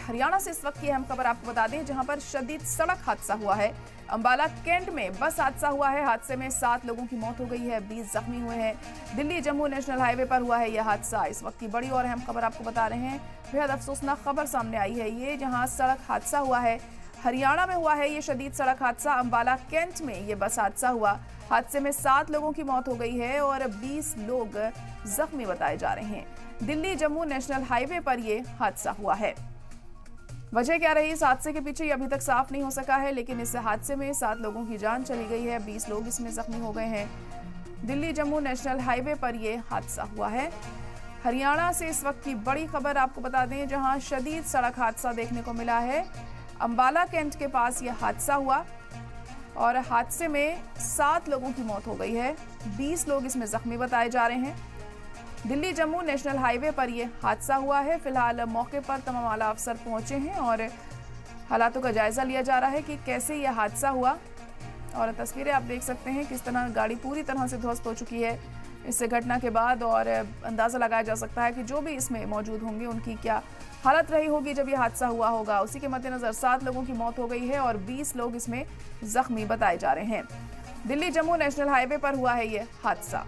हरियाणा से इस वक्त की अहम खबर आपको बता दें, जहां पर शदीद सड़क हादसा हुआ है। अंबाला कैंट में बस हादसा हुआ है। हादसे में 7 लोगों की मौत हो गई है, 20 जख्मी हुए हैं। दिल्ली जम्मू नेशनल हाईवे पर हुआ है यह हादसा। इस वक्त की बड़ी और अहम खबर आपको बता रहे हैं। बेहद अफसोसनाक खबर सामने आई है ये, जहां सड़क हादसा हुआ है। हरियाणा में हुआ है ये शदीद सड़क हादसा। अंबाला कैंट में ये बस हादसा हुआ। हादसे में 7 लोगों की मौत हो गई है और 20 लोग जख्मी बताए जा रहे हैं। दिल्ली जम्मू नेशनल हाईवे पर ये हादसा हुआ है। वजह क्या रही इस हादसे के पीछे ये अभी तक साफ नहीं हो सका है, लेकिन इस हादसे में 7 लोगों की जान चली गई है, 20 लोग इसमें जख्मी हो गए हैं। दिल्ली जम्मू नेशनल हाईवे पर यह हादसा हुआ है। हरियाणा से इस वक्त की बड़ी खबर आपको बता दें, जहां शदीद सड़क हादसा देखने को मिला है। अंबाला कैंट के पास यह हादसा हुआ और हादसे में 7 लोगों की मौत हो गई है, 20 लोग इसमें जख्मी बताए जा रहे हैं। दिल्ली जम्मू नेशनल हाईवे पर यह हादसा हुआ है। फिलहाल मौके पर तमाम आला अफसर पहुंचे हैं और हालातों का जायजा लिया जा रहा है कि कैसे यह हादसा हुआ। और तस्वीरें आप देख सकते हैं किस तरह गाड़ी पूरी तरह से ध्वस्त हो चुकी है इस घटना के बाद, और अंदाज़ा लगाया जा सकता है कि जो भी इसमें मौजूद होंगे उनकी क्या हालत रही होगी जब यह हादसा हुआ होगा। उसी के मद्देनज़र 7 लोगों की मौत हो गई है और 20 लोग इसमें जख्मी बताए जा रहे हैं। दिल्ली जम्मू नेशनल हाईवे पर हुआ है यह हादसा।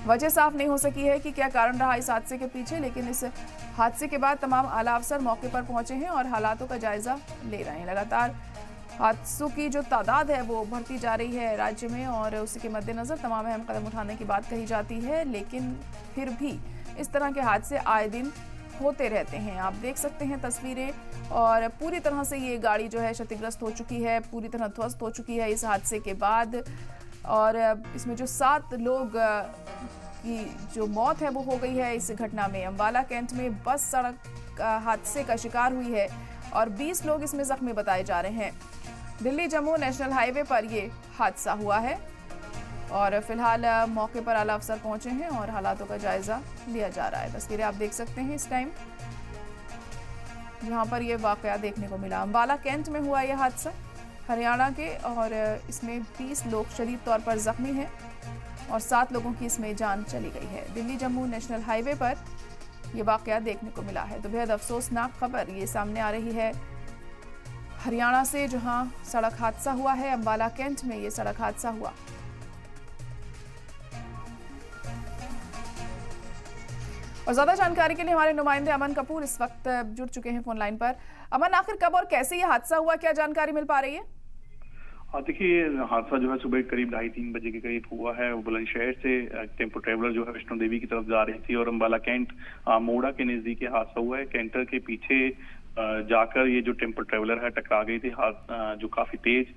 वजह साफ नहीं हो सकी है कि क्या कारण रहा इस हादसे के पीछे, लेकिन इस हादसे के बाद तमाम आला अफसर मौके पर पहुंचे हैं और हालातों का जायजा ले रहे हैं। लगातार हादसों की जो तादाद है वो बढ़ती जा रही है राज्य में, और उसी के मद्देनज़र तमाम अहम कदम उठाने की बात कही जाती है, लेकिन फिर भी इस तरह के हादसे आए दिन होते रहते हैं। आप देख सकते हैं तस्वीरें, और पूरी तरह से ये गाड़ी जो है क्षतिग्रस्त हो चुकी है, पूरी तरह ध्वस्त हो चुकी है इस हादसे के बाद। और इसमें जो 7 लोग की जो मौत है वो हो गई है इस घटना में। अंबाला कैंट में बस सड़क हादसे का शिकार हुई है और 20 लोग इसमें जख्मी बताए जा रहे हैं। दिल्ली जम्मू नेशनल हाईवे पर ये हादसा हुआ है और फिलहाल मौके पर आला अफसर पहुंचे हैं और हालातों का जायजा लिया जा रहा है। तस्वीरें आप देख सकते हैं इस टाइम जहां पर यह वाकया देखने को मिला। अंबाला कैंट में हुआ यह हादसा हरियाणा के, और इसमें 20 लोग शदीद तौर पर जख्मी हैं और 7 लोगों की इसमें जान चली गई है। दिल्ली जम्मू नेशनल हाईवे पर यह वाकया देखने को मिला है। तो बेहद अफसोसनाक खबर ये सामने आ रही है हरियाणा से, जहां सड़क हादसा हुआ है। अंबाला कैंट में यह सड़क हादसा हुआ। और ज्यादा जानकारी के लिए हमारे नुमाइंदे अमन कपूर इस वक्त जुड़ चुके हैं फोन लाइन पर। अमन, आखिर कब और कैसे ये हादसा हुआ, क्या जानकारी मिल पा रही है? देखिए, हादसा जो है सुबह करीब 2:30-3 बजे के करीब हुआ है। वो बुलंदशहर से टेम्पो ट्रेवलर जो है वैष्णो देवी की तरफ जा रही थी और अंबाला कैंट मोड़ा के नजदीक हादसा हुआ है। कैंटर के पीछे जाकर ये जो टेम्पो ट्रेवलर है टकरा गई थी, जो काफी तेज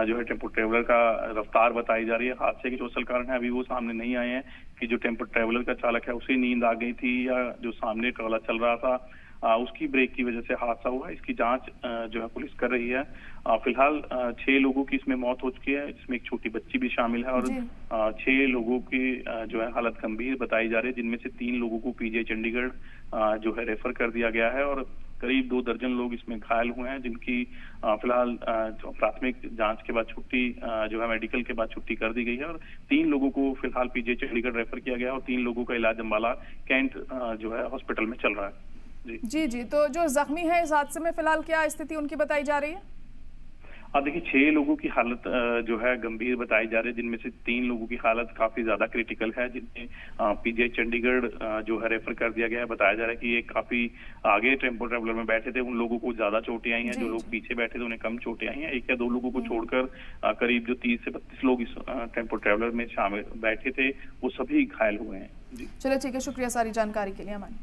जो है टेम्पो ट्रेवलर का रफ्तार बताई जा रही है। हादसे के जो असल कारण है अभी वो सामने नहीं आए हैं कि जो टेम्पो ट्रेवलर का चालक है उसे नींद आ गई थी या जो सामने ट्रॉला चल रहा था उसकी ब्रेक की वजह से हादसा हुआ। इसकी जांच जो है पुलिस कर रही है। फिलहाल 6 लोगों की इसमें मौत हो चुकी है, इसमें एक छोटी बच्ची भी शामिल है और 6 लोगों की जो है हालत गंभीर बताई जा रही है, जिनमें से 3 लोगों को पीजीआई चंडीगढ़ जो है रेफर कर दिया गया है और करीब 2 दर्जन लोग इसमें घायल हुए हैं, जिनकी फिलहाल प्राथमिक जांच के बाद छुट्टी जो है मेडिकल के बाद छुट्टी कर दी गई है और 3 लोगों को फिलहाल पीजीआई चंडीगढ़ रेफर किया गया और 3 लोगों का इलाज अंबाला कैंट जो है हॉस्पिटल में चल रहा है। जी, तो जो जख्मी है इस हादसे में फिलहाल क्या स्थिति उनकी बताई जा रही है? देखिए, 6 लोगों की हालत जो है गंभीर बताई जा रही है, जिनमें से 3 लोगों की हालत काफी ज्यादा क्रिटिकल है, जिन्हें पीजीआई चंडीगढ़ जो है रेफर कर दिया गया है। बताया जा रहा है कि ये काफी आगे टेम्पो ट्रेवलर में बैठे थे, उन लोगों को ज्यादा चोटें आई हैं, जो लोग पीछे बैठे थे उन्हें कम चोटें आई हैं। 1 या 2 लोगों को छोड़कर करीब जो 30 से 32 लोग इस टेम्पो ट्रेवलर में शामिल बैठे थे वो सभी घायल हुए हैं। चलिए ठीक है, शुक्रिया सारी जानकारी के लिए अमन।